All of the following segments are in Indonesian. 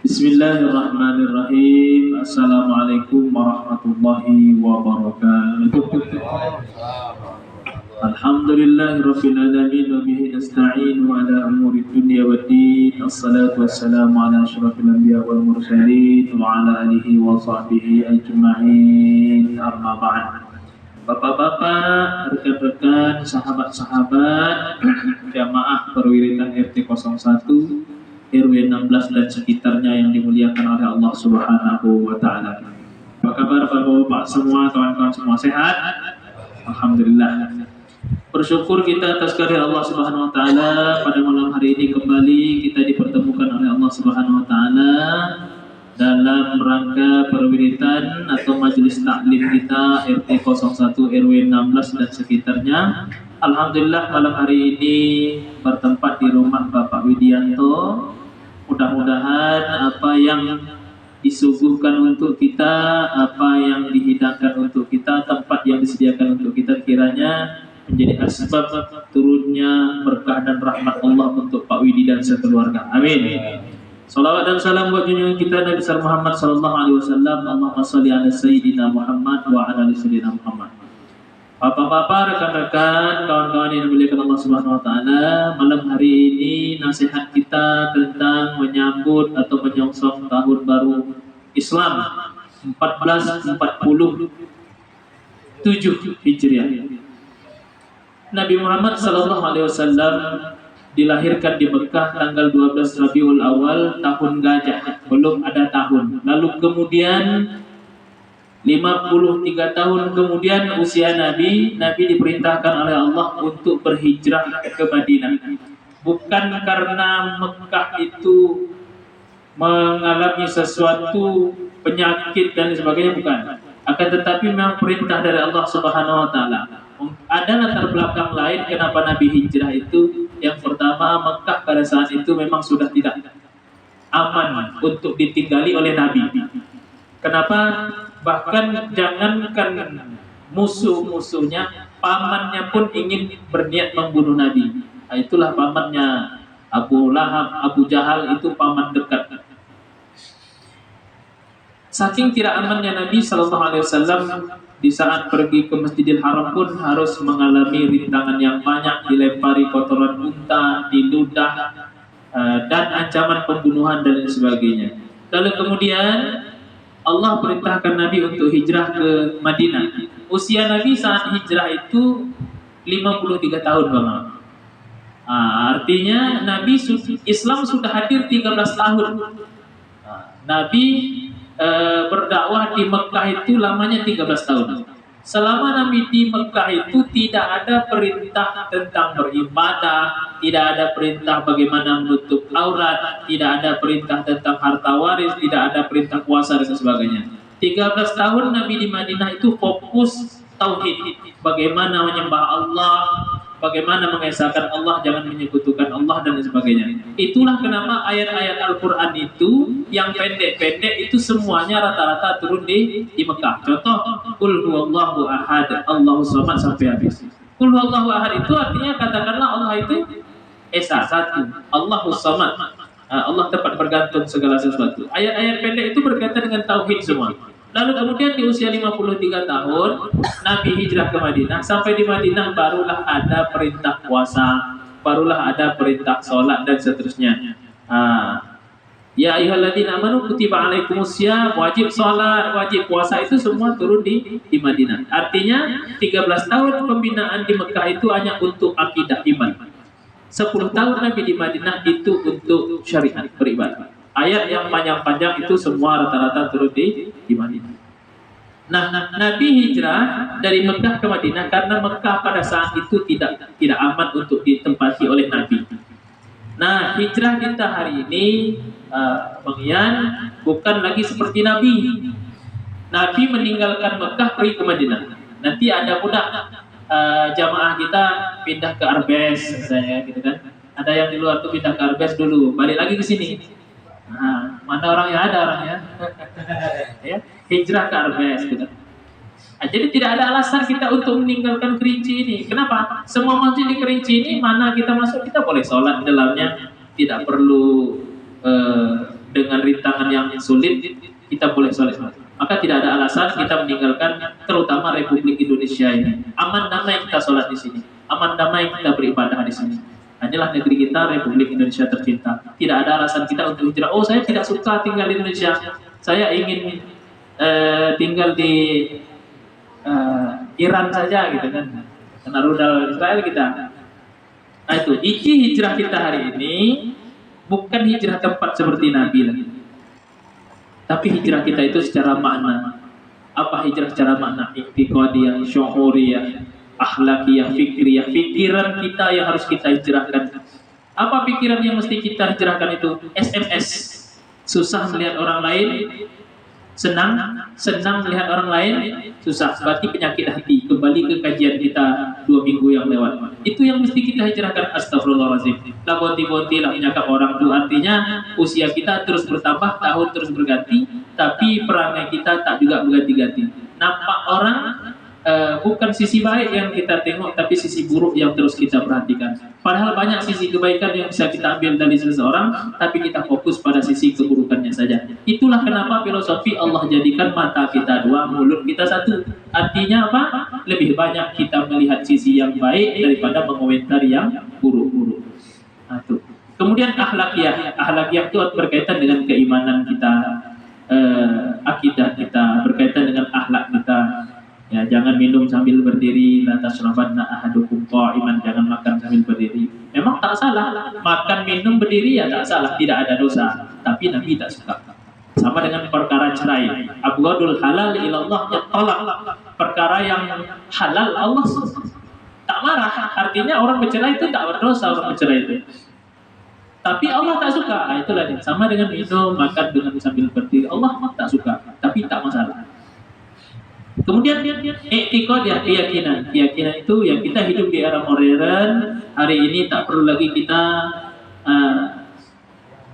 Bismillahirrahmanirrahim. Assalamualaikum warahmatullahi wabarakatuh. Alhamdulillahirabbil alamin wa bihi nasta'inu ala umuri dunya waddin. Assalatu wassalamu ala asyrafil anbiya wal mursalin wa ala alihi wa sahbihi ajma'in. Amma ba'd. Bapak-bapak, rekan-rekan, sahabat-sahabat, jamaah perwiritan RT 01, RW 16 dan sekitarnya yang dimuliakan oleh Allah Subhanahu wa taala. Apa kabar Bapak-bapak semua, kawan-kawan semua sehat? Alhamdulillah. Bersyukur kita atas karya Allah Subhanahu wa taala, pada malam hari ini kembali kita dipertemukan oleh Allah Subhanahu wa taala dalam rangka perwiritan atau majelis taklim kita RT 01 RW 16 dan sekitarnya. Alhamdulillah malam hari ini bertempat di rumah Bapak Widianto. Mudah-mudahan apa yang disuguhkan untuk kita, apa yang dihidangkan untuk kita, tempat yang disediakan untuk kita kiranya menjadi asbab turunnya berkah dan rahmat Allah untuk Pak Widi dan sekeluarga. Amin. Salawat dan salam buat junjungan kita Nabi besar Muhammad sallallahu alaihi wasallam. Allahumma shalli ala sayyidina Muhammad wa ala ali sayyidina Muhammad. Bapak-bapak, rekan-rekan, kawan-kawan yang dimuliakan Allah Subhanahu wa taala, malam hari ini nasihat kita tentang menyambut atau menyongsong tahun baru Islam 1447 Hijriah. Nabi Muhammad sallallahu alaihi wasallam dilahirkan di Mekah tanggal 12 Rabiul Awal tahun gajah, belum ada tahun. Lalu kemudian 53 tahun kemudian usia Nabi diperintahkan oleh Allah untuk berhijrah ke Madinah. Bukan karena Mekah itu mengalami sesuatu penyakit dan sebagainya, bukan. Akan tetapi memang perintah dari Allah Subhanahu wa taala. Ada latar belakang lain kenapa Nabi hijrah itu. Yang pertama, Mekah pada saat itu memang sudah tidak aman untuk ditinggali oleh Nabi. Kenapa? Bahkan jangankan musuh-musuhnya, pamannya pun ingin berniat membunuh Nabi. Nah, itulah pamannya Abu Lahab, Abu Jahal, itu paman dekat. Saking tidak amannya Nabi Sallallahu Alaihi Wasallam, di saat pergi ke Masjidil Haram pun harus mengalami rintangan yang banyak, dilempari kotoran unta, diludah, dan ancaman pembunuhan dan lain sebagainya. Lalu kemudian Allah perintahkan Nabi untuk hijrah ke Madinah. Usia Nabi saat hijrah itu 53 tahun, Bang. Artinya Nabi Islam sudah hadir 13 tahun. Nabi berdakwah di Mekah itu lamanya 13 tahun. Selama Nabi di Mekah itu tidak ada perintah tentang beribadah, tidak ada perintah bagaimana menutup aurat, tidak ada perintah tentang harta waris, tidak ada perintah puasa dan sebagainya. 13 tahun Nabi di Madinah itu fokus tauhid, bagaimana menyembah Allah, bagaimana mengesahkan Allah, jangan menyekutukan Allah dan sebagainya. Itulah kenapa ayat-ayat Al-Quran itu yang pendek-pendek itu semuanya rata-rata turun di Mekah. Contoh, Qul huwallahu ahad, Allahus samad sampai habis. Qul huwallahu ahad itu artinya katakanlah Allah itu esa, satu. Allahus samad, Allah tempat bergantung segala sesuatu. Ayat-ayat pendek itu berkaitan dengan tauhid semua. Lalu kemudian di usia 53 tahun Nabi hijrah ke Madinah. Sampai di Madinah barulah ada perintah puasa, barulah ada perintah sholat dan seterusnya. Ya ayyuhalladzina amanu kutiba alaikumussyam, wajib sholat, wajib puasa, itu semua turun di Madinah. Artinya 13 tahun pembinaan di Mekah itu hanya untuk akidah iman. 10 tahun Nabi di Madinah itu untuk syariat, beribadah. Ayat yang panjang-panjang itu semua rata-rata turun di Madinah. Nah, Nabi hijrah dari Mekah ke Madinah karena Mekah pada saat itu tidak aman untuk ditempati oleh Nabi. Nah, hijrah kita hari ini, Bang Ian, bukan lagi seperti Nabi. Nabi meninggalkan Mekah pergi ke Madinah. Nanti ada budak jamaah kita pindah ke Arbes, saya gitu kan. Ada yang di luar tuh pindah ke Arbes dulu, balik lagi ke sini. Nah, mana orangnya, ada orangnya. Ya, hijrah ke Arbes gitu. Jadi tidak ada alasan kita untuk meninggalkan Kerinci ini. Kenapa? Semua masjid di Kerinci ini mana kita masuk kita boleh sholat di dalamnya, tidak perlu dengan rintangan yang sulit, kita boleh sholat. Maka tidak ada alasan kita meninggalkan terutama Republik Indonesia ini. Aman damai kita sholat di sini, aman damai kita beribadah di sini. Inilah negeri kita, Republik Indonesia tercinta. Tidak ada alasan kita untuk hijrah. Oh, saya tidak suka tinggal di Indonesia, saya ingin tinggal di Iran saja gitu kan, karena rudal Israel kita. Nah itu, hijrah kita hari ini bukan hijrah tempat seperti Nabi lagi. Tapi hijrah kita itu secara makna. Apa hijrah secara makna? I'tiqadiyah, syu'uriyah, akhlakiyah, fikriyah. Pikiran kita yang harus kita hijrahkan. Apa pikiran yang mesti kita hijrahkan itu? SMS. Susah melihat orang lain, senang melihat orang lain, susah. Berarti penyakit hati. Kembali ke kajian kita 2 minggu yang lewat. Itu yang mesti kita hijrahkan. Astagfirullahaladzim. Lah bonti-bonti lah menyakap orang itu. Artinya usia kita terus bertambah, tahun terus berganti, tapi perangai kita tak juga berganti-ganti. Nampak orang bukan sisi baik yang kita tengok, tapi sisi buruk yang terus kita perhatikan. Padahal banyak sisi kebaikan yang bisa kita ambil dari seseorang, tapi kita fokus pada sisi keburukannya saja. Itulah kenapa filosofi Allah jadikan mata kita 2, mulut kita 1. Artinya apa? Lebih banyak kita melihat sisi yang baik daripada mengomentari yang buruk-buruk. Nah, itu. Kemudian akhlakiyah. Akhlakiyah itu berkaitan dengan keimanan kita, akidah kita, berkaitan dengan akhlak kita. Ya, jangan minum sambil berdiri, la tasrabanna ahadukum qa'iman, jangan makan sambil berdiri. Memang tak salah, makan minum berdiri ya tak salah, tidak ada dosa. Tapi Nabi tak suka. Sama dengan perkara cerai. Abghadul halal ilallah ya tolak. Perkara yang halal Allah tak marah. Artinya orang bercerai itu tak berdosa, orang bercerai itu. Tapi Allah tak suka. Nah, itulah dia. Sama dengan minum, makan dengan sambil berdiri. Allah tak suka, tapi tak masalah. Kemudian i'tiqadiyah, keyakinan. Keyakinan itu yang kita hidup di era modern. Hari ini tak perlu lagi kita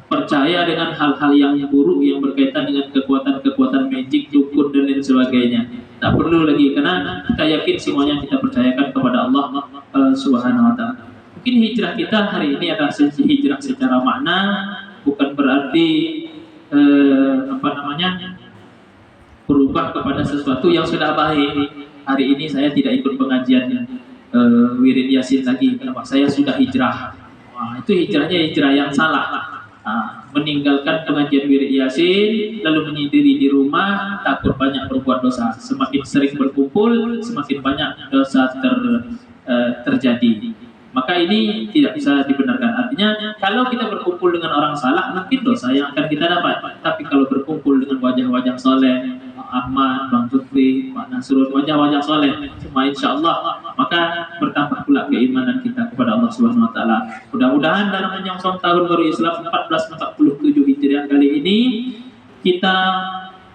percaya dengan hal-hal yang buruk yang berkaitan dengan kekuatan-kekuatan magic, dukun dan lain sebagainya. Tak perlu lagi, karena kita yakin semuanya kita percayakan kepada Allah Subhanahu wa taala. Mungkin hijrah kita hari ini adalah hijrah secara makna, bukan berarti berubah kepada sesuatu yang sudah baik. Hari ini saya tidak ikut pengajian wirid yasin lagi. Kenapa? Saya sudah hijrah. Wah, itu hijrahnya hijrah yang salah. Meninggalkan pengajian wirid yasin, lalu menyendiri di rumah, takut banyak berbuat dosa. Semakin sering berkumpul, semakin banyak dosa terjadi. Maka ini tidak bisa dibenarkan. Artinya kalau kita berkumpul dengan orang salah, mungkin dosa yang akan kita dapat. Tapi kalau berkumpul dengan wajah-wajah soleh, Ahmad, Bang Tutri, Pak Nasrul, wajah-wajah soleh, semua insya Allah, maka bertambah pula keimanan kita kepada Allah Subhanahu Wa Taala. Mudah-mudahan dalam menyongsong tahun baru Islam 1447 Hijriah kali ini, kita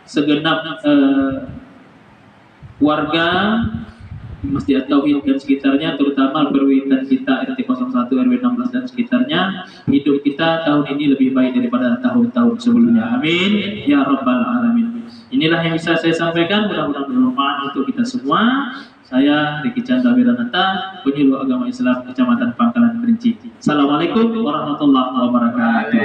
segenap warga Masjid Tauhid dan sekitarnya, terutama perwitan kita RT 01 RW 16 dan sekitarnya, hidup kita tahun ini lebih baik daripada tahun-tahun sebelumnya. Amin ya rabbal alamin. Inilah yang bisa saya sampaikan, mudah-mudahan bermanfaat untuk kita semua. Saya Riki Chandra Wiranata, penyuluh agama Islam Kecamatan Pangkalan Kerinci. Assalamualaikum warahmatullahi wabarakatuh.